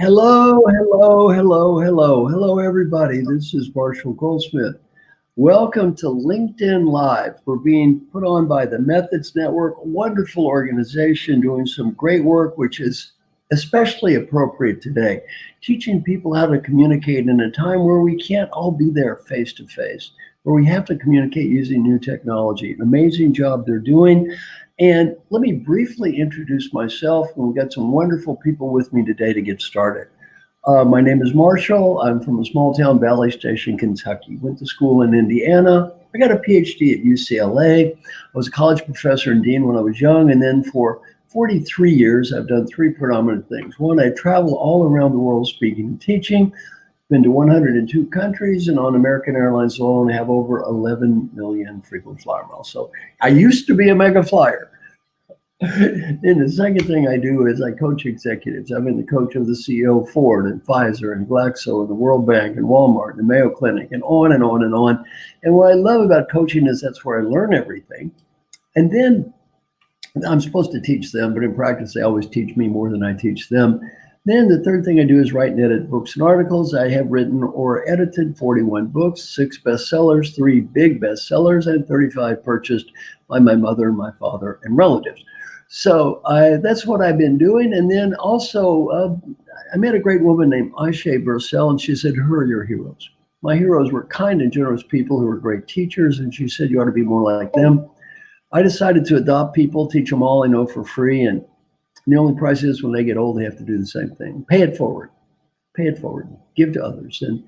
Hello, hello, hello, hello, hello, everybody. This is Marshall Goldsmith. Welcome to LinkedIn Live. We're being put on by the Methods Network, a wonderful organization doing some great work, which is especially appropriate today, teaching people how to communicate in a time where we can't all be there face to face, where we have to communicate using new technology. An amazing job they're doing. And let me briefly introduce myself. We've got some wonderful people with me today to get started. My name is Marshall. I'm from a small town, Valley Station, Kentucky. Went to school in Indiana. I got a PhD at UCLA. I was a college professor and dean when I was young. And then for 43 years, I've done three predominant things. One, I travel all around the world speaking and teaching. Been to 102 countries, and on American Airlines alone, I have over 11 million frequent flyer miles. So I used to be a mega flyer. Then the second thing I do is I coach executives. I've been the coach of the CEO of Ford and Pfizer and Glaxo and the World Bank and Walmart and the Mayo Clinic and on and on and on. And what I love about coaching is that's where I learn everything. And then I'm supposed to teach them, but in practice, they always teach me more than I teach them. Then the third thing I do is write and edit books and articles. I have written or edited 41 books, 6 bestsellers, 3 big bestsellers, and 35 purchased by my mother, my father, and relatives. So that's what I've been doing. And then also, I met a great woman named Aisha Bursell, and she said, "Who are your heroes?" My heroes were kind and generous people who were great teachers, and she said, "You ought to be more like them." I decided to adopt people, teach them all I know for free, and the only price is when they get old, they have to do the same thing. Pay it forward, give to others. And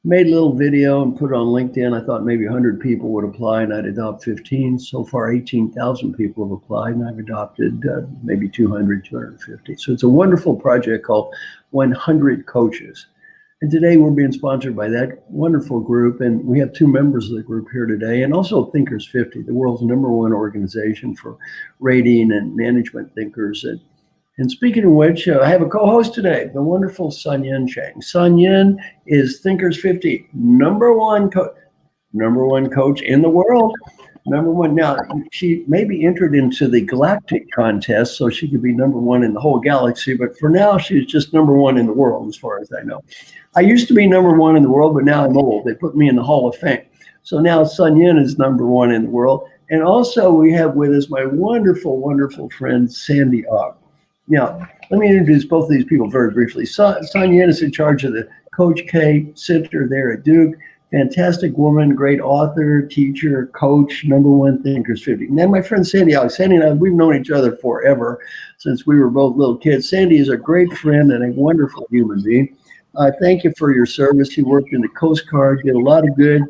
made a little video and put it on LinkedIn. I thought maybe 100 people would apply and I'd adopt 15. So far, 18,000 people have applied and I've adopted maybe 200, 250. So it's a wonderful project called 100 Coaches. And today we're being sponsored by that wonderful group. And we have 2 members of the group here today, and also Thinkers 50, the world's #1 organization for rating and management thinkers. And speaking of which, I have a co-host today, the wonderful Sanyin Chang. Sanyin is Thinkers 50, #1 coach in the world. #1. Now, she may be entered into the galactic contest, so she could be #1 in the whole galaxy. But for now, she's just #1 in the world, as far as I know. I used to be #1 in the world, but now I'm old. They put me in the Hall of Fame. So now Sanyin is #1 in the world. And also we have with us my wonderful, wonderful friend, Sandy Ogg. Now, let me introduce both of these people very briefly. Sanyin is in charge of the Coach K Center there at Duke. Fantastic woman, great author, teacher, coach, #1 Thinkers 50. And then my friend Sandy Ogg. Sandy and I, we've known each other forever, since we were both little kids. Sandy is a great friend and a wonderful human being. Thank you for your service. He worked in the Coast Guard, did a lot of good,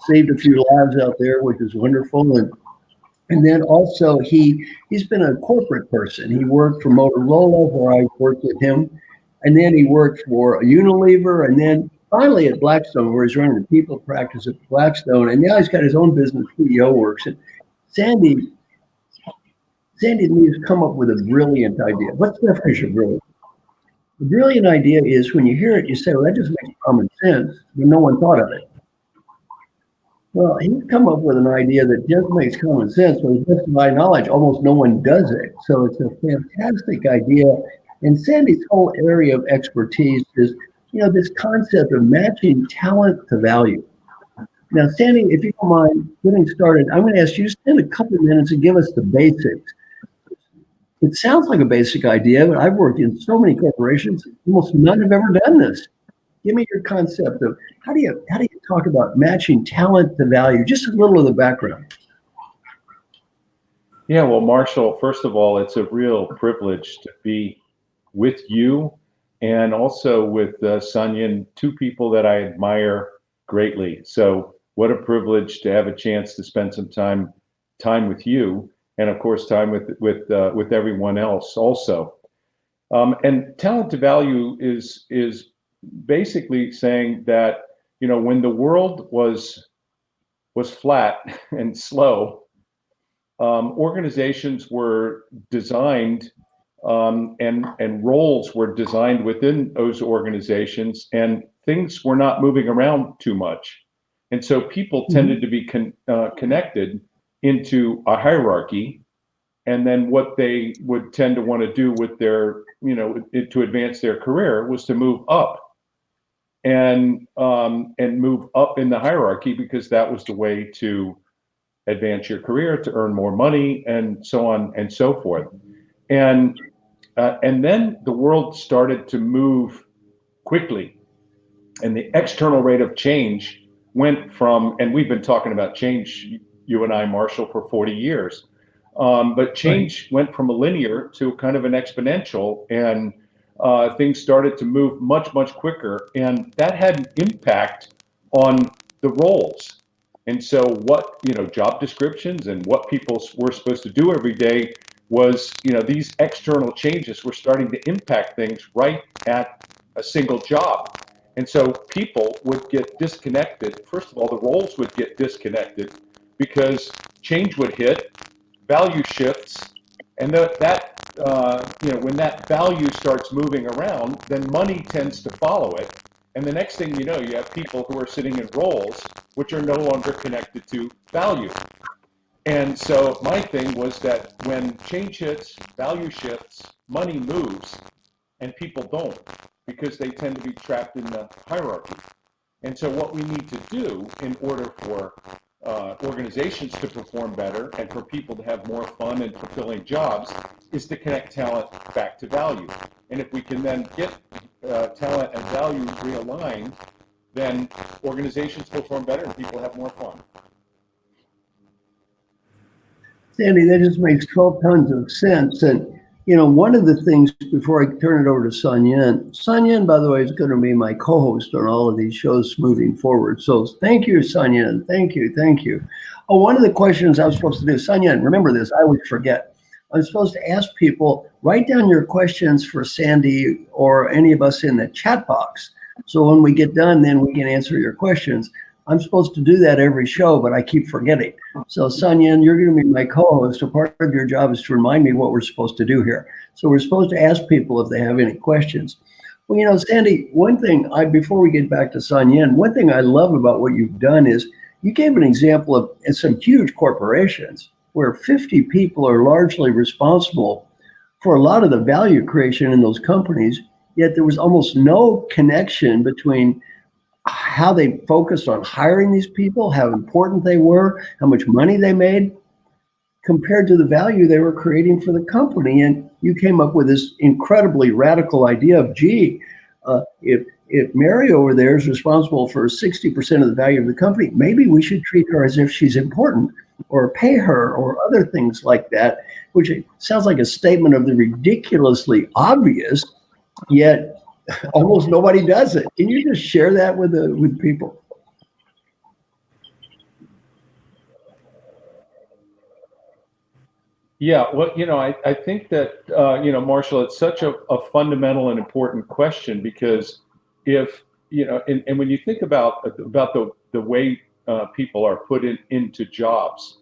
saved a few lives out there, which is wonderful. And then also he's been a corporate person. He worked for Motorola, where I worked with him. And then he worked for Unilever, and then finally at Blackstone, where he's running the people practice at Blackstone. And now he's got his own business, CEO Works. And Sandy and me has come up with a brilliant idea. What's the definition of brilliant? The brilliant idea is when you hear it, you say, well, that just makes common sense, but no one thought of it. Well, he's come up with an idea that just makes common sense, but just to my knowledge, almost no one does it. So it's a fantastic idea. And Sandy's whole area of expertise is, this concept of matching talent to value. Now, Sandy, if you don't mind getting started, I'm going to ask you to spend a couple of minutes and give us the basics. It sounds like a basic idea, but I've worked in so many corporations, almost none have ever done this. Give me your concept of how do you talk about matching talent to value? Just a little of the background. Yeah, well, Marshall, first of all, it's a real privilege to be with you and also with Sanyin, 2 people that I admire greatly. So what a privilege to have a chance to spend some time with you, and of course time with everyone else also. And talent to value is basically saying that, when the world was flat and slow, organizations were designed and roles were designed within those organizations, and things were not moving around too much. And so people tended to be connected into a hierarchy, And then what they would tend to want to do with their, to advance their career was to move up and move up in the hierarchy, because that was the way to advance your career, to earn more money, and so on and so forth. And then the world started to move quickly, and the external rate of change went from, and we've been talking about change, you and I, Marshall, for 40 years. But change went from a linear to kind of an exponential, and things started to move much, much quicker. And that had an impact on the roles. And so what, job descriptions and what people were supposed to do every day was, these external changes were starting to impact things right at a single job. And so people would get disconnected. First of all, the roles would get disconnected because change would hit, value shifts, and when that value starts moving around, then money tends to follow it. And the next thing you know, you have people who are sitting in roles which are no longer connected to value. And so my thing was that when change hits, value shifts, money moves, and people don't, because they tend to be trapped in the hierarchy. And so what we need to do in order for organizations to perform better and for people to have more fun and fulfilling jobs is to connect talent back to value. And if we can then get talent and value realigned, then organizations perform better and people have more fun. Sandy, that just makes 12 tons of sense. And, one of the things, before I turn it over to Sanyin, by the way, is going to be my co-host on all of these shows moving forward. So thank you, Sanyin. Thank you. Oh, one of the questions I was supposed to do, Sanyin, remember this, I always forget. I'm supposed to ask people, write down your questions for Sandy or any of us in the chat box. So when we get done, then we can answer your questions. I'm supposed to do that every show, but I keep forgetting. So Sanyin, you're going to be my co-host. A part of your job is to remind me what we're supposed to do here. So we're supposed to ask people if they have any questions. Well, Sandy, one thing, before we get back to Sanyin, one thing I love about what you've done is you gave an example of some huge corporations where 50 people are largely responsible for a lot of the value creation in those companies, yet there was almost no connection between how they focused on hiring these people, how important they were, how much money they made, compared to the value they were creating for the company. And you came up with this incredibly radical idea of, if Mary over there is responsible for 60% of the value of the company, maybe we should treat her as if she's important, or pay her, or other things like that, which sounds like a statement of the ridiculously obvious, yet almost nobody does it. Can you just share that with people? Yeah, well, I think that, Marshall, it's such a fundamental and important question, because if, and when you think about the way people are put into jobs,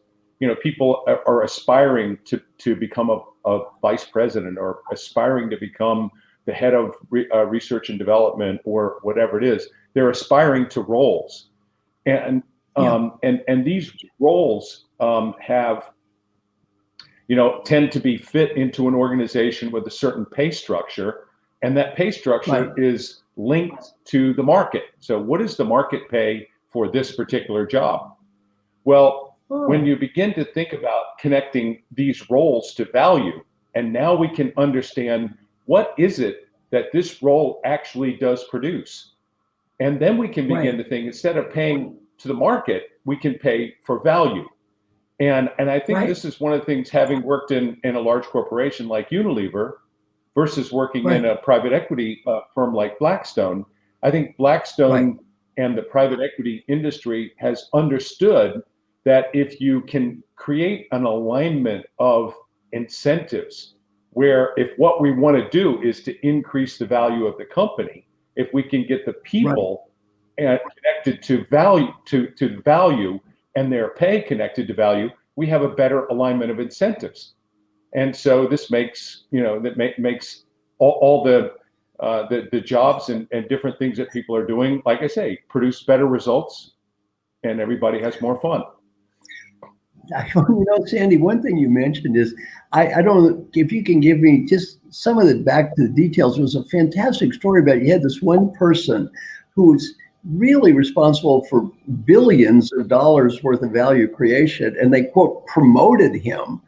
people are aspiring to become a vice president, or aspiring to become the head of research and development, or whatever it is. They're aspiring to roles, and these roles have, tend to be fit into an organization with a certain pay structure, and that pay structure is linked to the market. So what is the market pay for this particular job? Well, when you begin to think about connecting these roles to value, and now we can understand what is it that this role actually does produce. And then we can begin to think, instead of paying to the market, we can pay for value. And I think this is one of the things, having worked in a large corporation like Unilever versus working in a private equity firm like Blackstone. I think Blackstone and the private equity industry has understood that if you can create an alignment of incentives, where if what we want to do is to increase the value of the company, if we can get the people connected to value, and their pay connected to value, we have a better alignment of incentives. And so this makes, makes all the jobs and different things that people are doing, like I say, produce better results, and everybody has more fun. Sandy, one thing you mentioned is I don't know if you can give me just some of the back to the details. It was a fantastic story about you had this one person who's really responsible for billions of dollars worth of value creation, and they quote promoted him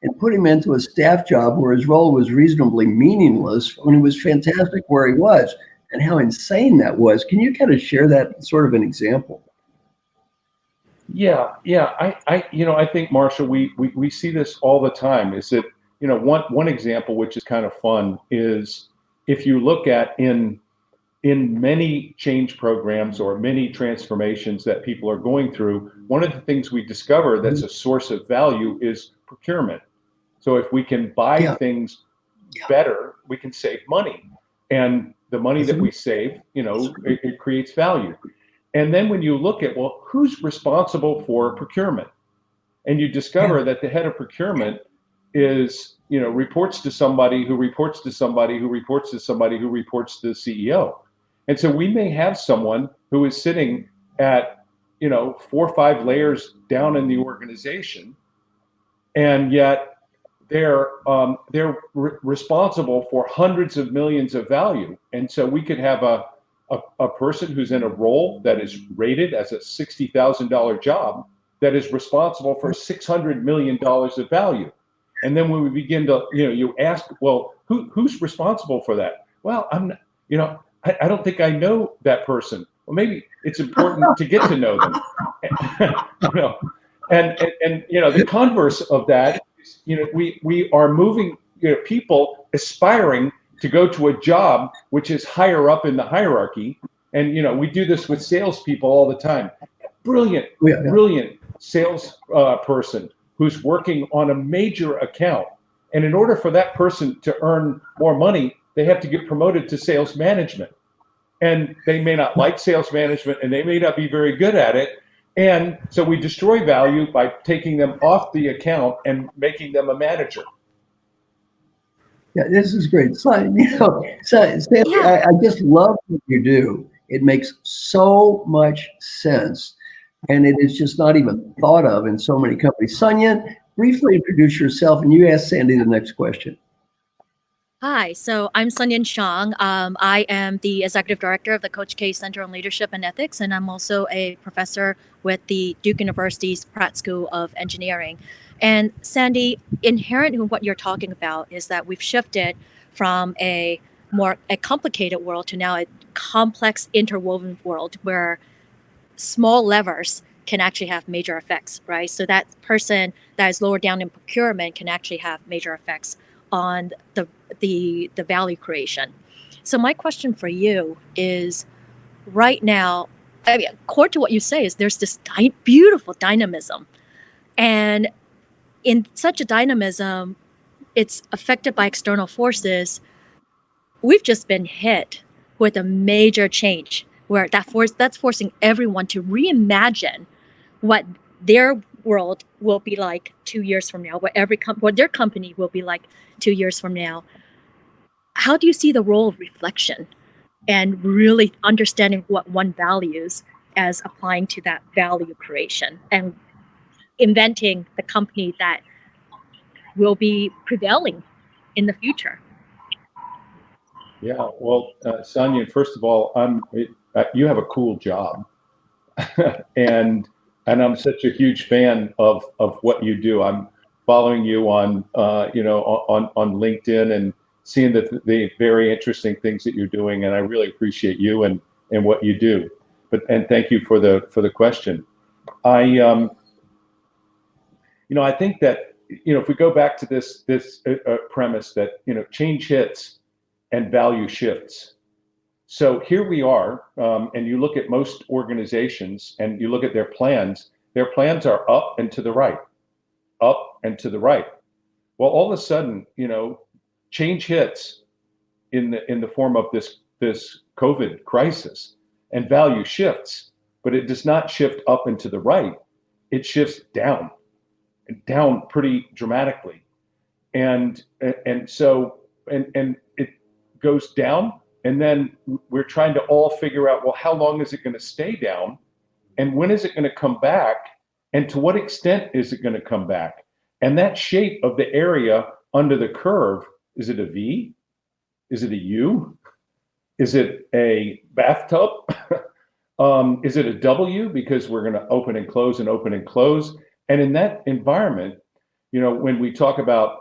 and put him into a staff job where his role was reasonably meaningless when he was fantastic where he was, and how insane that was. Can you kind of share that sort of an example? Yeah. I think, Marshall, we see this all the time. Is that, one example which is kind of fun is if you look at in many change programs or many transformations that people are going through, one of the things we discover that's a source of value is procurement. So if we can buy Yeah. things better, we can save money. And the money that we save, it creates value. And then when you look at, well, who's responsible for procurement? And you discover that the head of procurement is, reports to somebody who reports to somebody who reports to somebody who reports to the CEO. And so we may have someone who is sitting at, 4 or 5 layers down in the organization, and yet they're responsible for hundreds of millions of value. And so we could have a person who's in a role that is rated as a $60,000 job that is responsible for $600 million of value. And then when we begin to, you ask, well, who's responsible for that? Well, I don't think I know that person. Well, maybe it's important to get to know them. And the converse of that is, we are moving, people aspiring to go to a job which is higher up in the hierarchy. And, we do this with salespeople all the time. Brilliant sales person who's working on a major account. And in order for that person to earn more money, they have to get promoted to sales management. And they may not like sales management, and they may not be very good at it. And so we destroy value by taking them off the account and making them a manager. Yeah, this is great. Sandy, I just love what you do. It makes so much sense, and it is just not even thought of in so many companies. Sanyin, briefly introduce yourself, and you ask Sandy the next question. Hi, so I'm Sanyin. I am the executive director of the Coach K Center on Leadership and Ethics, and I'm also a professor with the Duke University's Pratt School of Engineering. And Sandy, inherent in what you're talking about is that we've shifted from a complicated world to now a complex interwoven world where small levers can actually have major effects, right? So that person that is lower down in procurement can actually have major effects on the value creation. So my question for you is, right now, I mean, core to what you say is there's this beautiful dynamism, and in such a dynamism, it's affected by external forces. We've just been hit with a major change where that's forcing everyone to reimagine what their world will be like 2 years from now, what their company will be like 2 years from now. How do you see the role of reflection and really understanding what one values as applying to that value creation and inventing the company that will be prevailing in the future? Yeah, well, Sanyin, first of all, you have a cool job, and I'm such a huge fan of what you do. I'm following you on on LinkedIn and seeing the very interesting things that you're doing, and I really appreciate you and what you do. And thank you for the question. I think that if we go back to this premise that change hits and value shifts. So here we are, and you look at most organizations and you look at their plans are up and to the right, up and to the right. Well, all of a sudden, change hits in the form of this COVID crisis, and value shifts, but it does not shift up and to the right. It shifts down pretty dramatically. And so it goes down, and then we're trying to all figure out, well, how long is it going to stay down, and when is it going to come back, And to what extent is it going to come back? And that shape of the area under the curve, is it a V? Is it a U? Is it a bathtub? Is it a W? Because we're going to open and close and open and close. And in that environment, when we talk about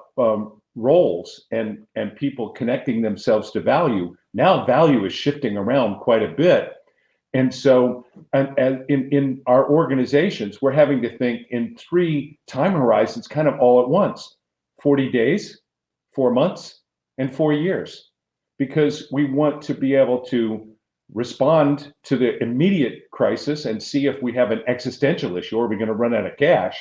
roles and people connecting themselves to value, now value is shifting around quite a bit. And so and in our organizations, we're having to think in 3 time horizons kind of all at once: 40 days, 4 months, and 4 years, because we want to be able to respond to the immediate crisis and see if we have an existential issue. Are we going to run out of cash?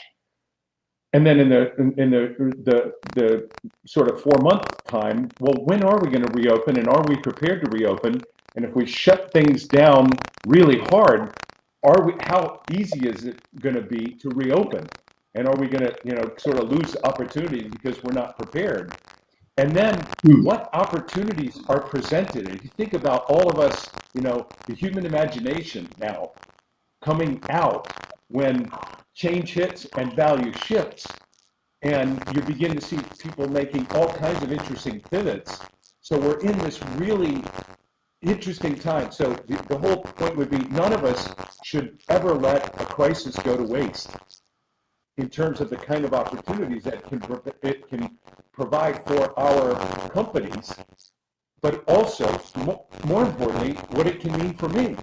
And then in the sort of 4-month time, well, when are we going to reopen, and are we prepared to reopen? And if we shut things down really hard, how easy is it going to be to reopen? And are we going to, sort of lose opportunities because we're not prepared? And then what opportunities are presented? And if you think about all of us, the human imagination now coming out when change hits and value shifts, and you begin to see people making all kinds of interesting pivots. So we're in this really interesting time. So the whole point would be, none of us should ever let a crisis go to waste in terms of the kind of opportunities that it can provide for our companies, but also, more importantly, what it can mean for me.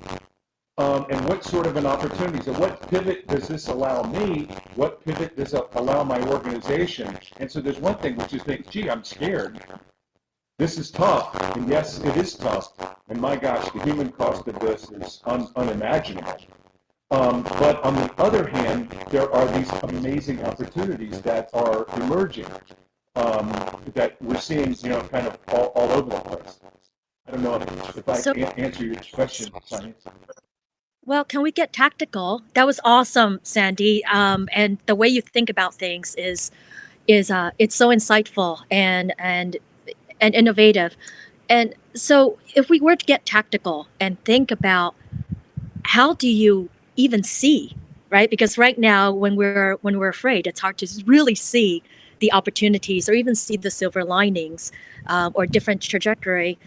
And what sort of an opportunity. So what pivot does this allow me? What pivot does it allow my organization? And so there's one thing which is think, gee, I'm scared. This is tough. And yes, it is tough. And my gosh, the human cost of this is unimaginable. But on the other hand, there are these amazing opportunities that are emerging, that we're seeing, kind of all over the place. I don't know if I answer your question, Sandy. Well, can we get tactical? That was awesome, Sandy. And the way you think about things is it's so insightful and innovative. And so, if we were to get tactical and think about how do you even see, right? Because right now, when we're afraid, it's hard to really see the opportunities or even see the silver linings, or different trajectory.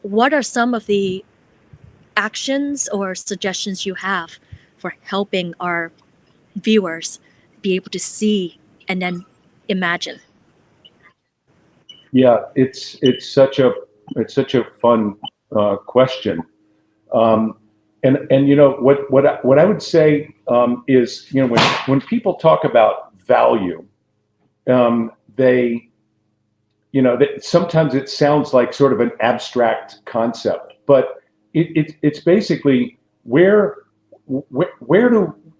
What are some of the actions or suggestions you have for helping our viewers be able to see and then imagine? Yeah, it's such a fun question, and what I would say is, when people talk about value, they sometimes it sounds like sort of an abstract concept, but it's basically where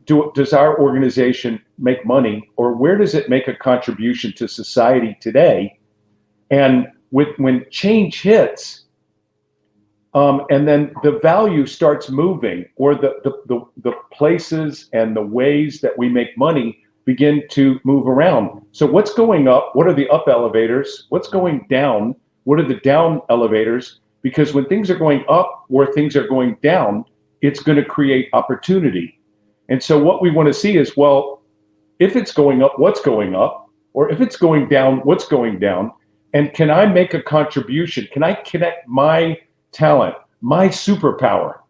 does our organization make money, or where does it make a contribution to society today? And when change hits, and then the value starts moving, or the places and the ways that we make money begin to move around. So what's going up? What are the up elevators? What's going down? What are the down elevators? Because when things are going up or things are going down, it's going to create opportunity. And so what we want to see is, well, if it's going up, what's going up? Or if it's going down, what's going down? And can I make a contribution? Can I connect my talent, my superpower?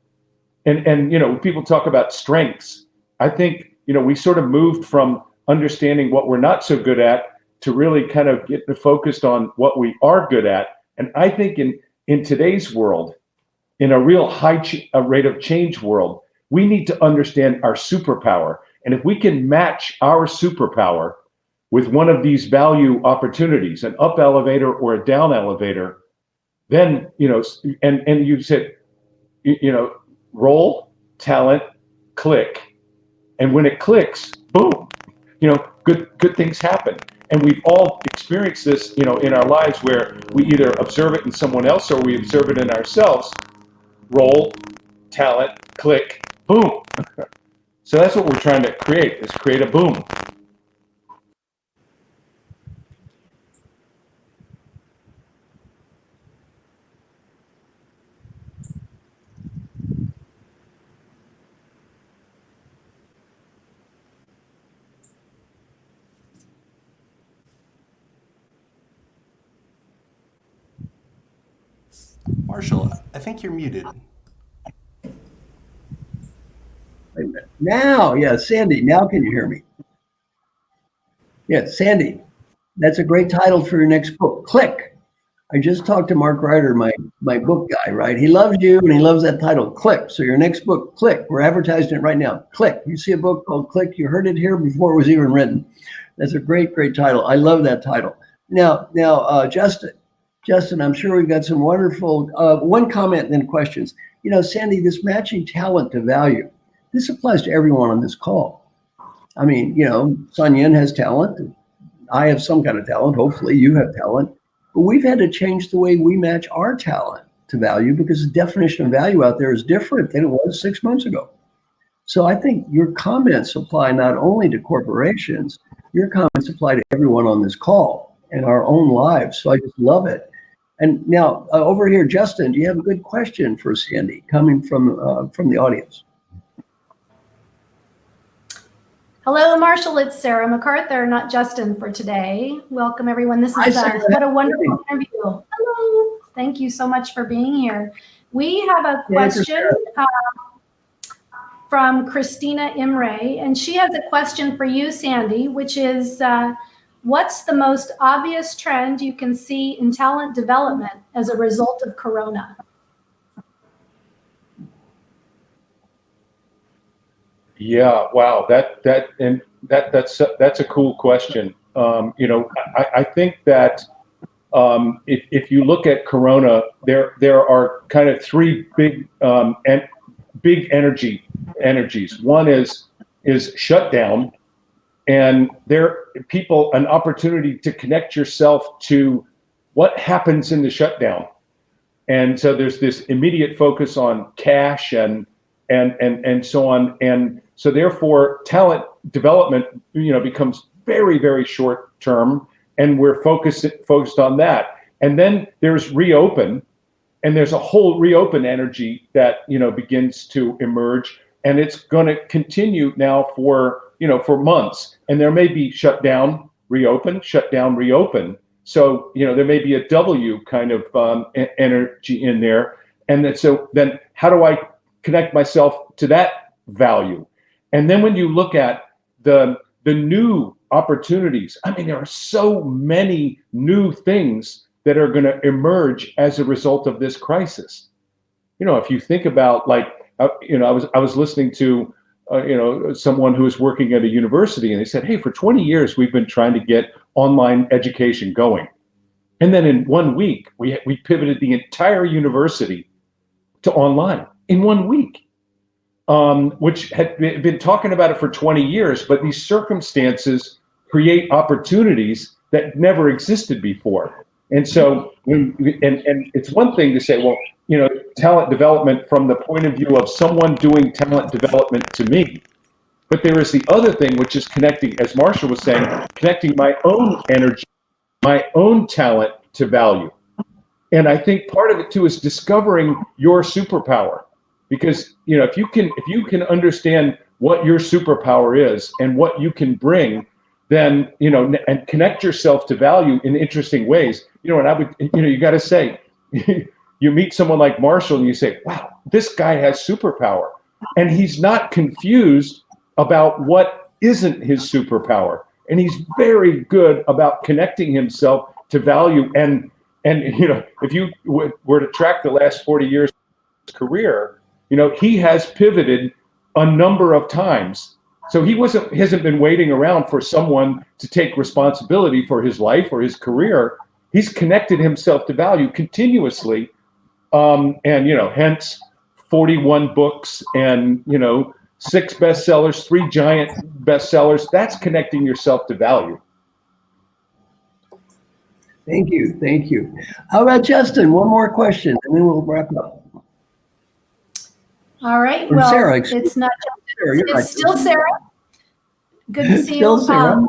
And people talk about strengths. I think, we sort of moved from understanding what we're not so good at to really kind of get focused on what we are good at. And I think in today's world, in a real high rate of change world, we need to understand our superpower. And if we can match our superpower with one of these value opportunities, an up elevator or a down elevator, then, and you said, roll, talent, click. And when it clicks, boom, good things happen. And we've all experienced this, in our lives, where we either observe it in someone else or we observe it in ourselves. Roll, talent, click, boom. So that's what we're trying to create, is create a boom. Marshall, I think you're muted. Wait a minute. Now, yeah, Sandy, now can you hear me? Yeah, Sandy, that's a great title for your next book, Click. I just talked to Mark Ryder, my book guy, right? He loves you and he loves that title, Click. So your next book, Click. We're advertising it right now. Click. You see a book called Click. You heard it here before it was even written. That's a great, great title. I love that title. Now, Justin, I'm sure we've got some wonderful, one comment and then questions. You know, Sandy, this matching talent to value, this applies to everyone on this call. I mean, you know, Sanyin has talent. I have some kind of talent. Hopefully you have talent. But we've had to change the way we match our talent to value because the definition of value out there is different than it was 6 months ago. So I think your comments apply not only to corporations, your comments apply to everyone on this call and our own lives. So I just love it. And now over here, Justin, do you have a good question for Sandy coming from the audience? Hello, Marshall. It's Sarah MacArthur, not Justin, for today. Welcome, everyone. This is what a wonderful interview. Hello. Thank you so much for being here. We have a question from Christina Imre, and she has a question for you, Sandy, which is, what's the most obvious trend you can see in talent development as a result of Corona? Yeah, wow, that's a cool question. You know, I think that if you look at Corona, there are kind of three big energies. One is shutdown, and people an opportunity to connect yourself to what happens in the shutdown. And so there's this immediate focus on cash and so on. And so therefore talent development, you know, becomes very, very short term, and we're focused on that. And then there's reopen, and there's a whole reopen energy that, you know, begins to emerge, and it's going to continue now for months. And there may be shutdown, reopen, shutdown, reopen. So, you know, there may be a W kind of energy in there. And then how do I connect myself to that value? And then when you look at the new opportunities, I mean, there are so many new things that are going to emerge as a result of this crisis. You know, if you think about, like, you know, I was listening to you know, someone who was working at a university, and they said, hey, for 20 years we've been trying to get online education going, and then in 1 week we pivoted the entire university to online in 1 week. Which had been talking about it for 20 years, but these circumstances create opportunities that never existed before. And so, and it's one thing to say, well, you know, talent development from the point of view of someone doing talent development to me. But there is the other thing, which is connecting, as Marshall was saying, connecting my own energy, my own talent to value. And I think part of it too is discovering your superpower. Because, you know, if you can understand what your superpower is and what you can bring, then, you know, and connect yourself to value in interesting ways. You know, and I would, you know, you got to say, you meet someone like Marshall and you say, wow, this guy has superpower, and he's not confused about what isn't his superpower, and he's very good about connecting himself to value. And you know, if you were to track the last 40 years of his career, you know, he has pivoted a number of times. So he hasn't been waiting around for someone to take responsibility for his life or his career. He's connected himself to value continuously. And, you know, hence 41 books and, you know, 6 bestsellers, 3 giant bestsellers. That's connecting yourself to value. Thank you. Thank you. How about Justin? One more question, and then we'll wrap up. All right. Or well, Sarah, it's not Sarah, just, it's still Sarah. Good to see Still you. Sarah.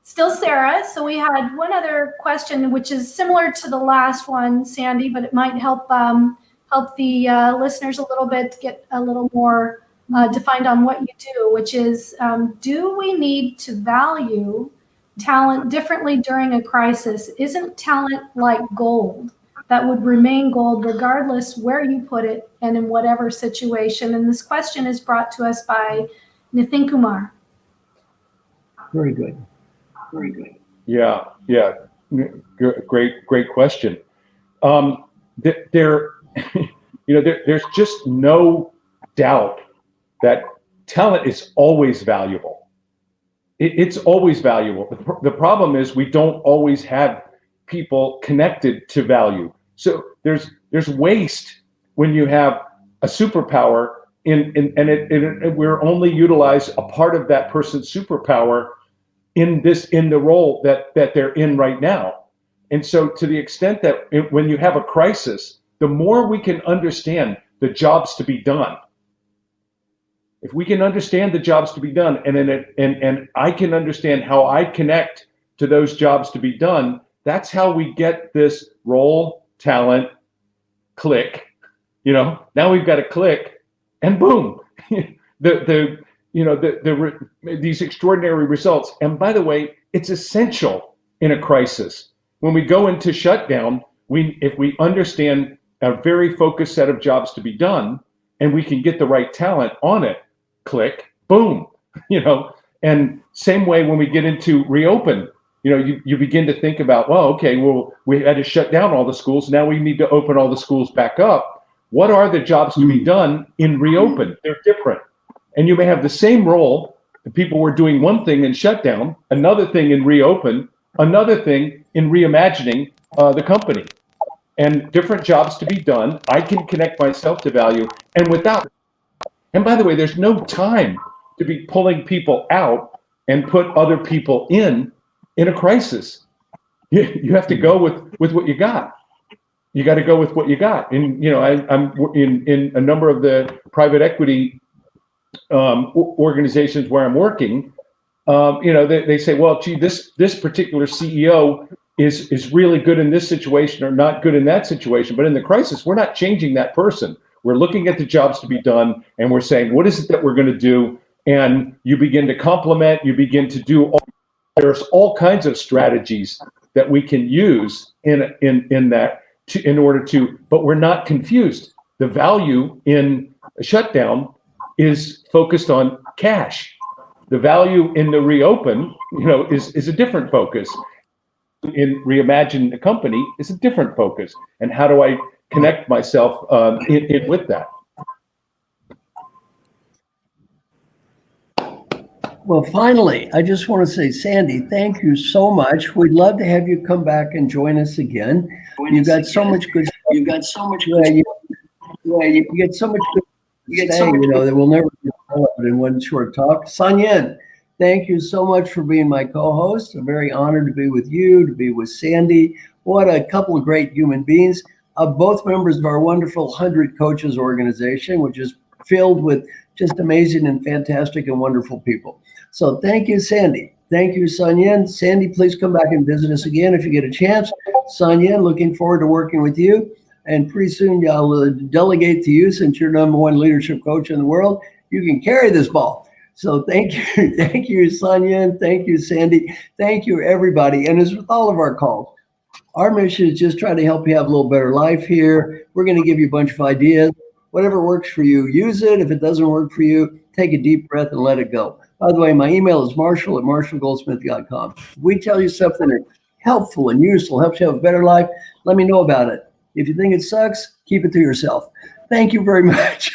Still Sarah. So we had one other question, which is similar to the last one, Sandy, but it might help help the listeners a little bit get a little more defined on what you do, which is, do we need to value talent differently during a crisis? Isn't talent like gold? that would remain gold regardless where you put it and in whatever situation? And this question is brought to us by Nitin Kumar. Very good. Very good. Yeah. Great question. There's just no doubt that talent is always valuable. It's always valuable. The problem is we don't always have people connected to value. So there's waste when you have a superpower and we're only utilize a part of that person's superpower in the role that they're in right now. And so to the extent that when you have a crisis, the more we can understand the jobs to be done. If we can understand the jobs to be done, and I can understand how I connect to those jobs to be done, that's how we get this role, talent, click. Now we've got a click, and boom, these extraordinary results. And by the way, it's essential in a crisis. When we go into shutdown, if we understand a very focused set of jobs to be done, and we can get the right talent on it, click, boom, and same way when we get into reopen, you begin to think about, we had to shut down all the schools. Now we need to open all the schools back up. What are the jobs to be done in reopen? They're different. And you may have the same role. The people were doing one thing in shutdown, another thing in reopen, another thing in reimagining the company, and different jobs to be done. I can connect myself to value, and by the way, there's no time to be pulling people out and put other people in a crisis. You have to go with what you got. You got to go with what you got. And I'm in a number of the private equity organizations where I'm working. They say, well, gee, this particular CEO is really good in this situation or not good in that situation. But in the crisis, we're not changing that person. We're looking at the jobs to be done, and we're saying, what is it that we're going to do? And you begin to complement, you begin to do there's all kinds of strategies that we can use in that in order to, but we're not confused. The value in a shutdown is focused on cash. The value in the reopen, is a different focus. In reimagine the company is a different focus. And how do I connect myself with that? Well, finally, I just want to say, Sandy, thank you so much. We'd love to have you come back and join us again. You've got so much good. You get so much good. That we'll never get all of it in one short talk. Sanyin, thank you so much for being my co-host. I'm very honored to be with you, to be with Sandy. What a couple of great human beings. Both members of our wonderful 100 Coaches organization, which is filled with just amazing and fantastic and wonderful people. So thank you, Sandy. Thank you, Sanyin. Sandy, please come back and visit us again if you get a chance. Sanyin, looking forward to working with you. And pretty soon I'll delegate to you, since you're #1 leadership coach in the world. You can carry this ball. So thank you. Thank you, Sanyin. Thank you, Sandy. Thank you, everybody. And as with all of our calls, our mission is just trying to help you have a little better life here. We're going to give you a bunch of ideas. Whatever works for you, use it. If it doesn't work for you, take a deep breath and let it go. By the way, my email is marshall@marshallgoldsmith.com. If we tell you something that's helpful and useful, helps you have a better life, let me know about it. If you think it sucks, keep it to yourself. Thank you very much.